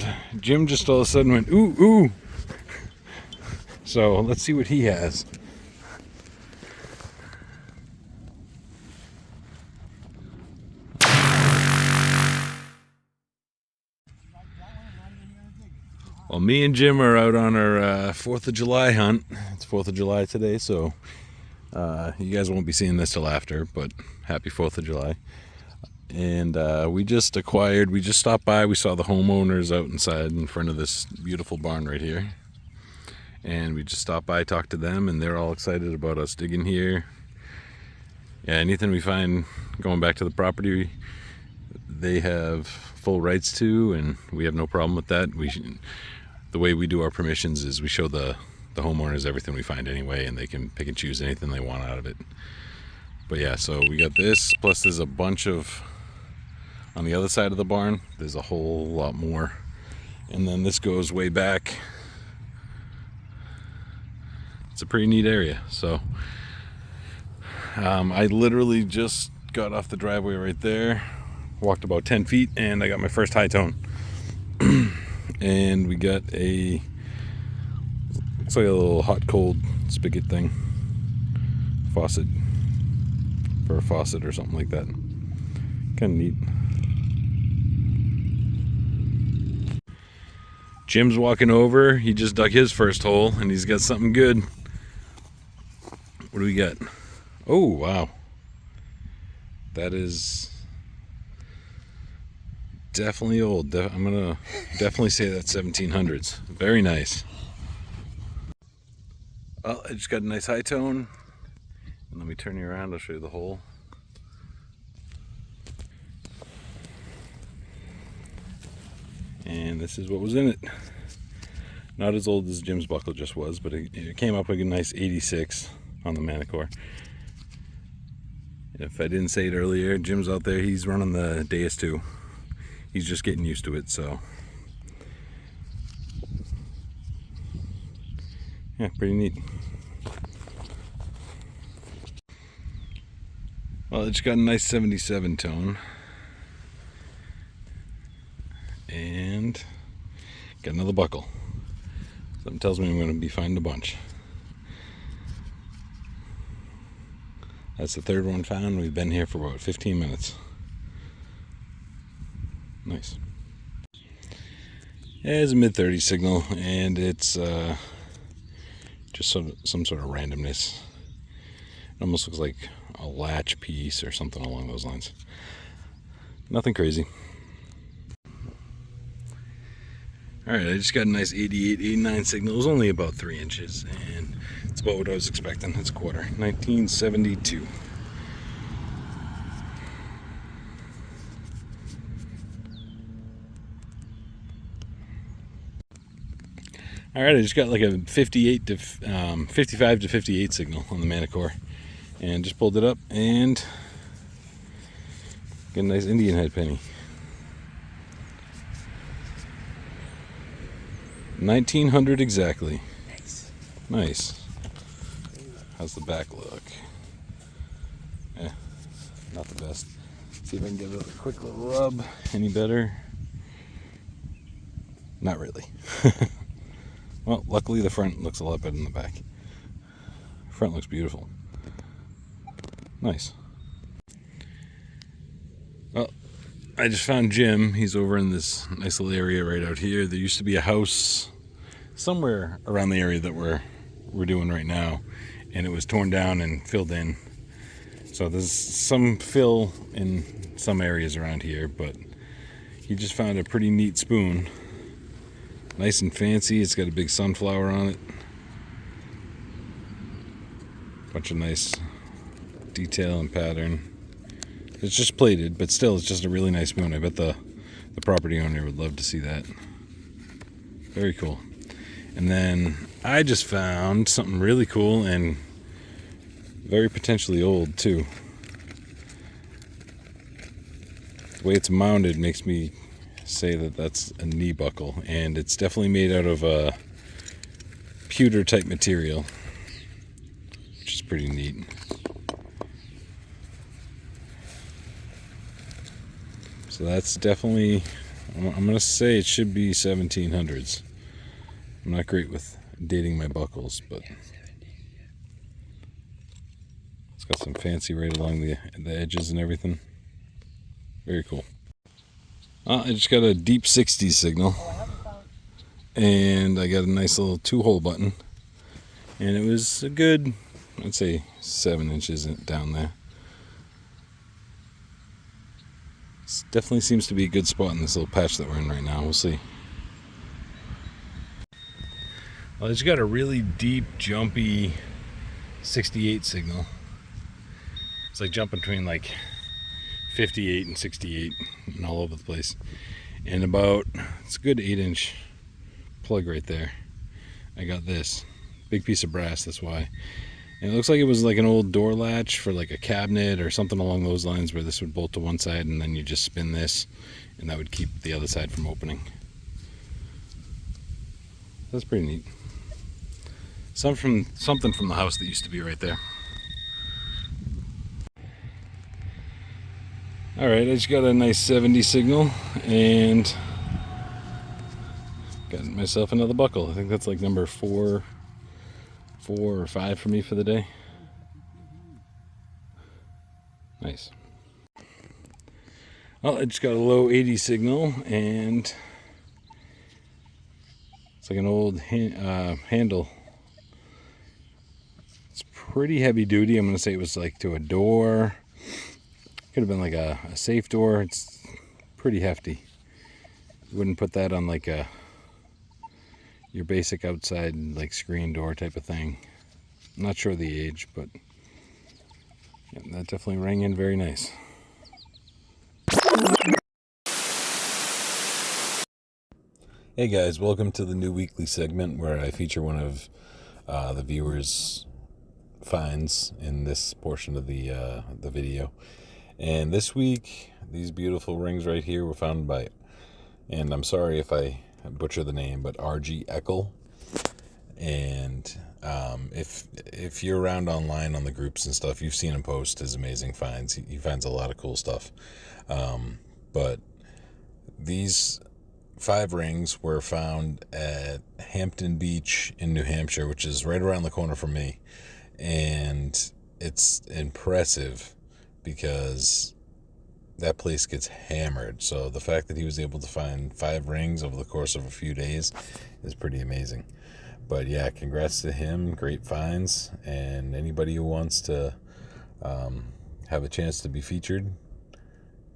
and Jim just all of a sudden went, ooh, ooh. So let's see what he has. Well, me and Jim are out on our 4th of July hunt. It's 4th of July today, so you guys won't be seeing this till after, but happy 4th of July. And we just stopped by. We saw the homeowners out inside in front of this beautiful barn right here. And we just stopped by, talked to them, and they're all excited about us digging here. Yeah, anything we find going back to the property, they have full rights to, and we have no problem with that. The way we do our permissions is we show the homeowners everything we find anyway, and they can pick and choose anything they want out of it. But yeah, so we got this, plus there's a bunch of, on the other side of the barn, there's a whole lot more. And then this goes way back. It's a pretty neat area. So I literally just got off the driveway right there, walked about 10 feet, and I got my first high tone. And we got it's like a little hot cold spigot thing, faucet, for a faucet or something like that. Kind of neat. Jim's walking over. He just dug his first hole, and he's got something good. What do we got? Oh, wow. That is definitely old. I'm gonna definitely say that's 1700s. Very nice. Well, I just got a nice high tone. And let me turn you around, I'll show you the hole. And this is what was in it. Not as old as Jim's buckle just was, but it came up with a nice 86 on the Manicore. If I didn't say it earlier, Jim's out there, he's running the Deus 2. He's just getting used to it, so. Yeah, pretty neat. Well, it's got a nice 77 tone. And got another buckle. Something tells me I'm going to be finding a bunch. That's the third one found. We've been here for about 15 minutes. Nice. Yeah, it's a mid-30 signal, and it's just some sort of randomness. It almost looks like a latch piece or something along those lines. Nothing crazy. Alright, I just got a nice 88, 89 signal. It was only about 3 inches, and it's about what I was expecting. It's a quarter. 1972. Alright, I just got like a 55 to 58 signal on the Manicore, and just pulled it up and got a nice Indian head penny. 1900 exactly. Nice. How's the back look? Not the best. See if I can give it a quick little rub. Any better? Not really. Well, luckily the front looks a lot better than the back. Front looks beautiful. Nice. Well, I just found Jim. He's over in this nice little area right out here. There used to be a house somewhere around the area that we're doing right now, and it was torn down and filled in. So there's some fill in some areas around here, but he just found a pretty neat spoon. Nice and fancy. It's got a big sunflower on it. Bunch of nice detail and pattern. It's just plated, but still, it's just a really nice spoon. I bet the property owner would love to see that. Very cool. And then I just found something really cool and very potentially old too. The way it's mounted makes me say that that's a knee buckle, and it's definitely made out of a pewter type material, which is pretty neat. So that's definitely I'm gonna say it should be 1700s. I'm not great with dating my buckles, but it's got some fancy right along the edges and everything. Very cool. I just got a deep 60s signal, and I got a nice little 2-hole button, and it was a good, I'd say 7 inches down there. It definitely seems to be a good spot in this little patch that we're in right now. We'll see. Well, it's got a really deep, jumpy 68 signal. It's like jumping between like 58 and 68 and all over the place. And it's a good 8-inch plug right there. I got this big piece of brass, that's why. And it looks like it was like an old door latch for like a cabinet or something along those lines, where this would bolt to one side and then you just spin this and that would keep the other side from opening. That's pretty neat. Something from the house that used to be right there. Alright, I just got a nice 70 signal and got myself another buckle. I think that's like number 4 or 5 for me for the day. Nice. Well, I just got a low 80 signal, and it's like an old handle. It's pretty heavy duty. I'm going to say it was like to a door. Could have been like a safe door. It's pretty hefty. You wouldn't put that on like your basic outside like screen door type of thing. I'm not sure the age, but yeah, that definitely rang in very nice. Hey guys, welcome to the new weekly segment where I feature one of the viewers' finds in this portion of the video. And this week, these beautiful rings right here were found by, and I'm sorry if I butcher the name, but R.G. Eckel. And if you're around online on the groups and stuff, you've seen him post his amazing finds. He finds a lot of cool stuff. But these 5 rings were found at Hampton Beach in New Hampshire, which is right around the corner from me. And it's impressive because that place gets hammered. So the fact that he was able to find 5 rings over the course of a few days is pretty amazing. But yeah, congrats to him. Great finds. And anybody who wants to have a chance to be featured,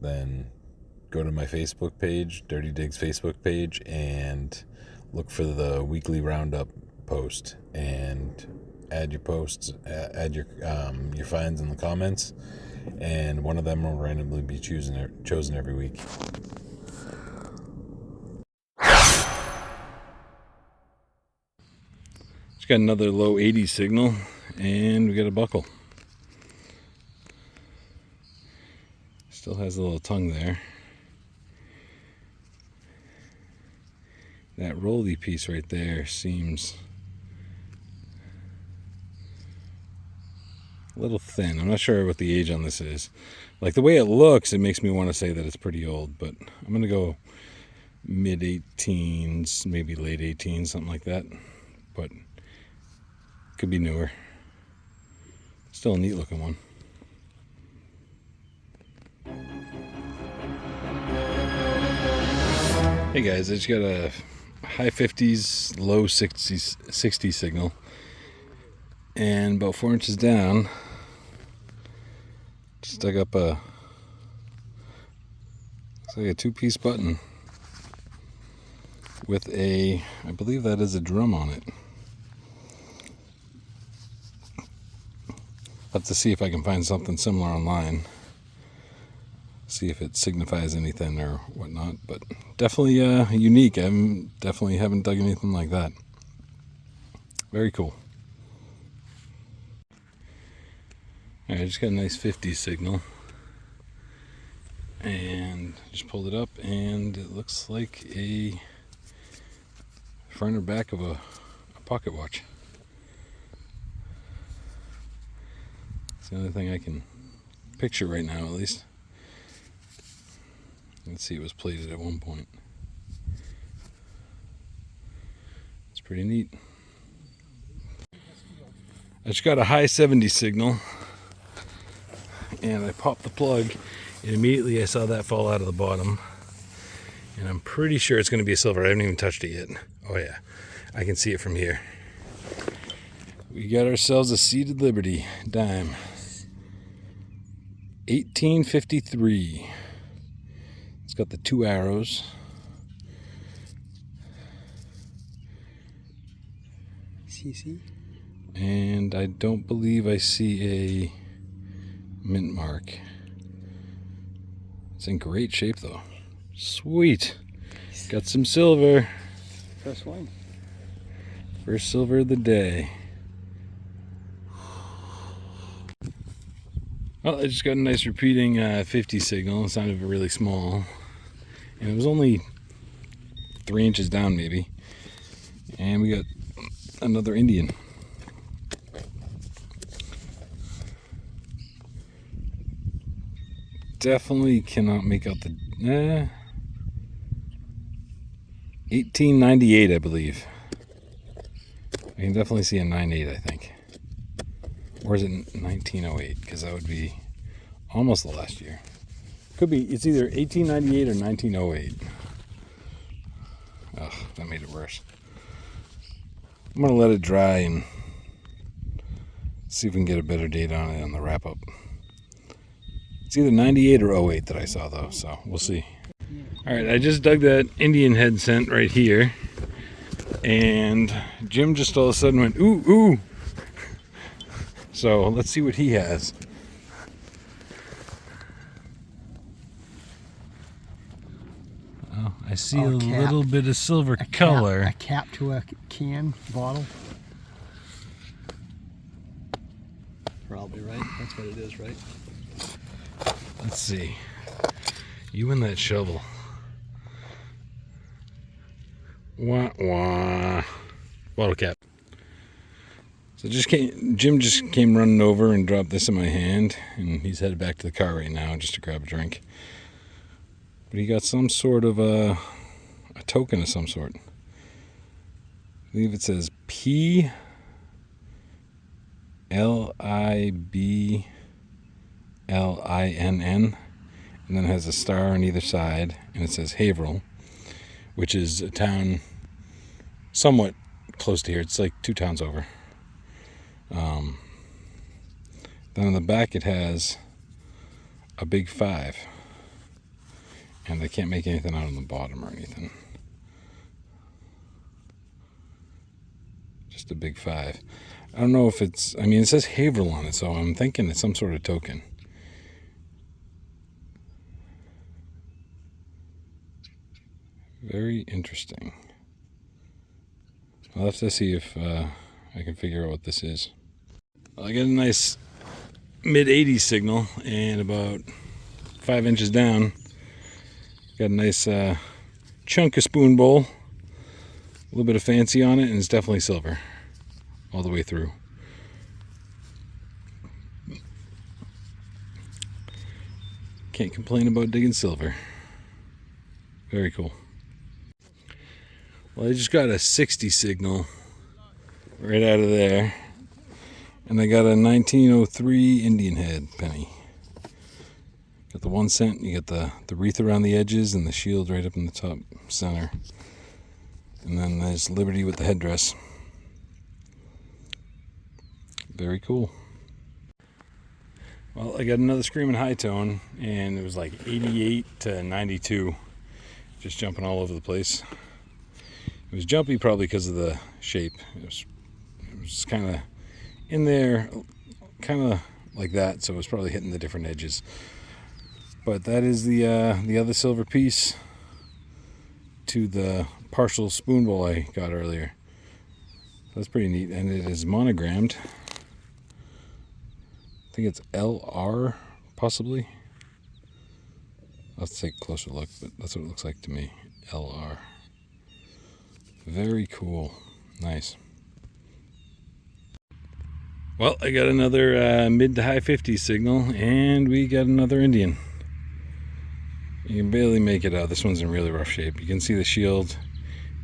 then go to my Facebook page, Dirty Digs Facebook page, and look for the weekly roundup post and add your posts, add your finds in the comments, and one of them will randomly be chosen every week. Just got another low 80 signal, and we got a buckle. Still has a little tongue there. That rolly piece right there seems a little thin. I'm not sure what the age on this is. Like the way it looks, it makes me want to say that it's pretty old, but I'm going to go mid-18s, maybe late 18s, something like that. But could be newer. Still a neat looking one. Hey guys, I just got a high 50s, low 60 signal, and about 4 inches down, just dug up it's like a 2-piece button with I believe that is a drum on it. I'll have to see if I can find something similar online. See if it signifies anything or whatnot, but definitely unique. I definitely haven't dug anything like that. Very cool. Alright, I just got a nice 50 signal and just pulled it up, and it looks like a front or back of a pocket watch. It's the only thing I can picture right now, at least. Let's see, it was plated at one point. It's pretty neat. I just got a high 70 signal, and I popped the plug, and immediately I saw that fall out of the bottom. And I'm pretty sure it's going to be a silver. I haven't even touched it yet. Oh yeah, I can see it from here. We got ourselves a Seated Liberty dime. 1853. It's got the 2 arrows. CC. And I don't believe I see a mint mark. It's in great shape though. Sweet. Got some silver. First one. First silver of the day. Well, I just got a nice repeating 50 signal. It sounded really small. And it was only 3 inches down maybe. And we got another Indian. Definitely cannot make out the 1898, I believe. I can definitely see a 98, I think. Or is it 1908? Because that would be almost the last year. Could be. It's either 1898 or 1908. Ugh, that made it worse. I'm going to let it dry and see if we can get a better date on it on the wrap up. It's either 98 or 08 that I saw though, so we'll see. Alright, I just dug that Indian head scent right here. And Jim just all of a sudden went, ooh, ooh. So let's see what he has. Oh, I see a little bit of silver color. A cap to a can bottle. Probably right. That's what it is, right? Let's see. You and that shovel. Wah wah. Bottle cap. So Jim just came running over and dropped this in my hand, and he's headed back to the car right now just to grab a drink. But he got some sort of a token of some sort. I believe it says PLIBLINN, and then it has a star on either side, and it says Haverhill, which is a town somewhat close to here. It's like 2 towns over. Then on the back it has a big 5, and I can't make anything out on the bottom or anything. Just a big 5. I don't know if it's, I mean, it says Haverhill on it, so I'm thinking it's some sort of token. Very interesting. I'll have to see if I can figure out what this is. Well, I got a nice mid-80s signal, and about 5 inches down, got a nice chunk of spoon bowl. A little bit of fancy on it, and it's definitely silver all the way through. Can't complain about digging silver. Very cool. Well, I just got a 60 signal right out of there, and I got a 1903 Indian head penny. Got the 1 cent, you got the wreath around the edges and the shield right up in the top center. And then there's Liberty with the headdress. Very cool. Well, I got another screaming high tone, and it was like 88 to 92. Just jumping all over the place. It was jumpy probably because of the shape. It was kind of in there, kind of like that, so it was probably hitting the different edges. But that is the other silver piece to the partial spoon bowl I got earlier. That's pretty neat, and it is monogrammed. I think it's LR, possibly. Let's take a closer look, but that's what it looks like to me. LR. Very cool. Nice. Well, I got another mid to high 50s signal, and we got another Indian. You can barely make it out. This one's in really rough shape. You can see the shield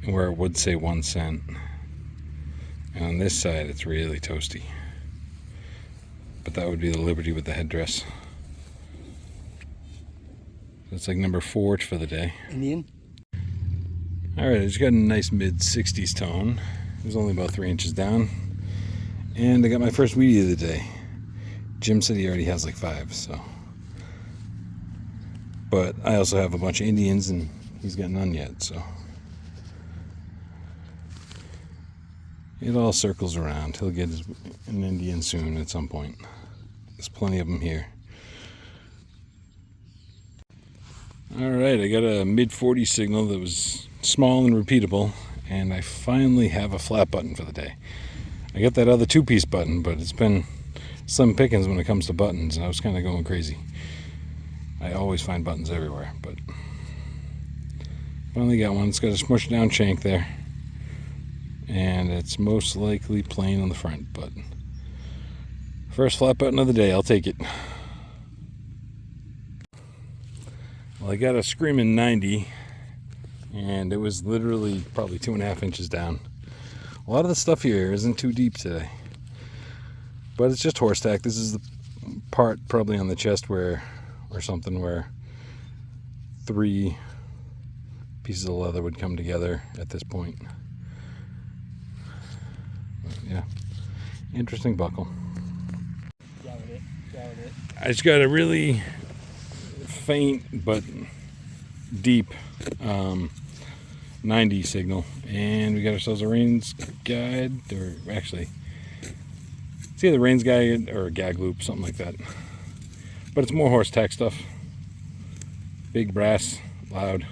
and where it would say 1 cent. And on this side, it's really toasty. But that would be the Liberty with the headdress. That's like number 4 for the day. Indian? Alright, I just got a nice mid-60s tone. It was only about 3 inches down. And I got my first weedie of the day. Jim said he already has like 5, so. But I also have a bunch of Indians and he's got none yet, so. It all circles around. He'll get an Indian soon at some point. There's plenty of them here. Alright, I got a mid-40 signal that was small and repeatable, and I finally have a flat button for the day. I got that other 2-piece button, but it's been slim pickings when it comes to buttons, and I was kind of going crazy. I always find buttons everywhere, but finally got one. It's got a smushed down shank there, and it's most likely plain on the front, but first flat button of the day, I'll take it. Well, I got a screaming 90, and it was literally probably 2.5 inches down. A lot of the stuff here isn't too deep today, but it's just horse tack. This is the part probably on the chest where, or something, where 3 pieces of leather would come together at this point. But yeah, interesting buckle. I just got a really faint but deep 90 signal, and we got ourselves a Rains guide, or actually it's either Rains guide or a gag loop, something like that, but it's more horse tack stuff. Big brass, loud.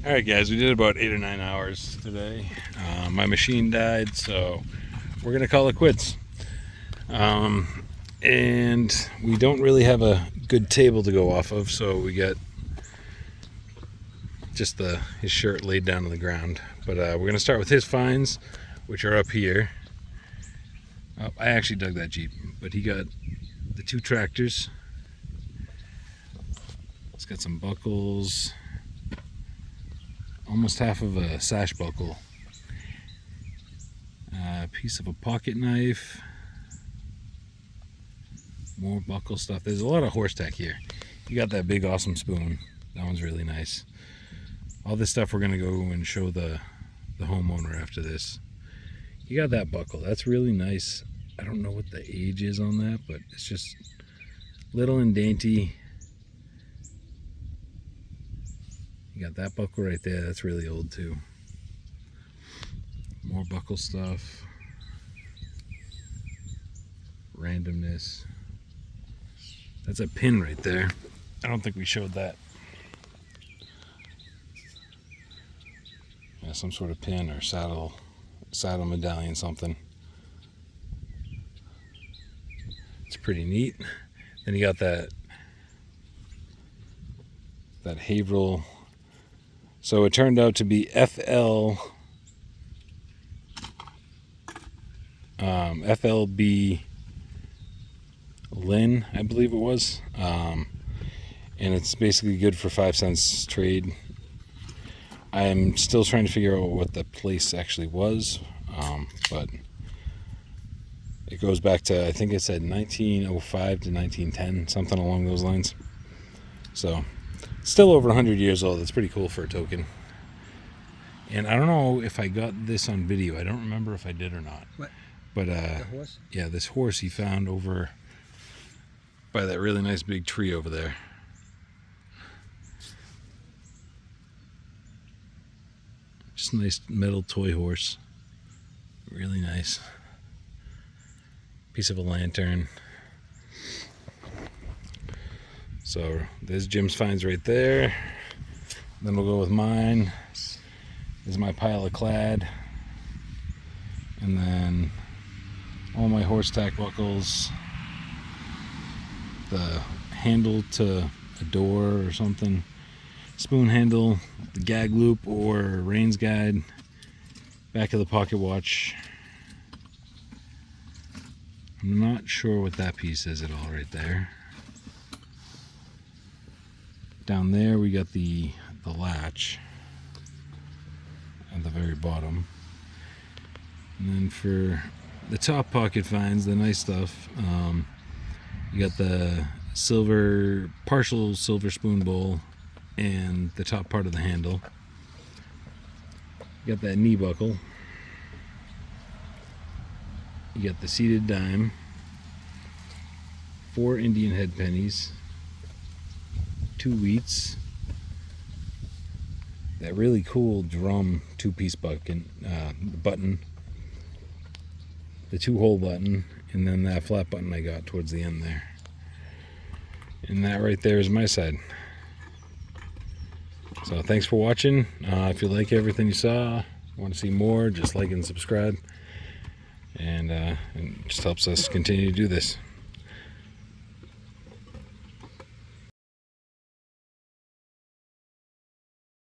Alright guys, we did about 8 or 9 hours today. My machine died, so we're gonna call it quits. And we don't really have a good table to go off of, so we got just his shirt laid down on the ground. But we're gonna start with his finds, which are up here. I actually dug that Jeep, but he got the 2 tractors. It's got some buckles, almost half of a sash buckle, a piece of a pocket knife, more buckle stuff. There's a lot of horse tack here. You got that big awesome spoon. That one's really nice. All this stuff we're gonna go and show the homeowner after this. You got that buckle. That's really nice. I don't know what the age is on that, but it's just little and dainty. You got that buckle right there. That's really old too. More buckle stuff. Randomness. That's a pin right there. I don't think we showed that. Yeah, some sort of pin or saddle medallion, something. It's pretty neat. Then you got that Haverhill. So it turned out to be FLB Lynn, I believe it was. And it's basically good for 5 cents trade. I'm still trying to figure out what the place actually was, but it goes back to, I think it said 1905 to 1910, something along those lines. So still over 100 years old. It's pretty cool for a token. And I don't know if I got this on video. I don't remember if I did or not. What? But The horse? yeah, this horse he found over by that really nice big tree over there. Just a nice metal toy horse. Really nice. Piece of a lantern. So there's Jim's finds right there. Then we'll go with mine. This is my pile of clad. And then all my horse tack buckles. The handle to a door or something. Spoon handle, the gag loop or Rains guide. Back of the pocket watch. I'm not sure what that piece is at all right there. Down there we got the the latch at the very bottom. And then for the top pocket finds, the nice stuff, you got the partial silver spoon bowl and the top part of the handle. You got that knee buckle. You got the seated dime, 4 Indian head pennies, 2 wheats, that really cool drum 2-piece button, the 2-hole button, and then that flat button I got towards the end there. And that right there is my side. So thanks for watching. If you like everything you saw, want to see more, just like and subscribe. And it just helps us continue to do this.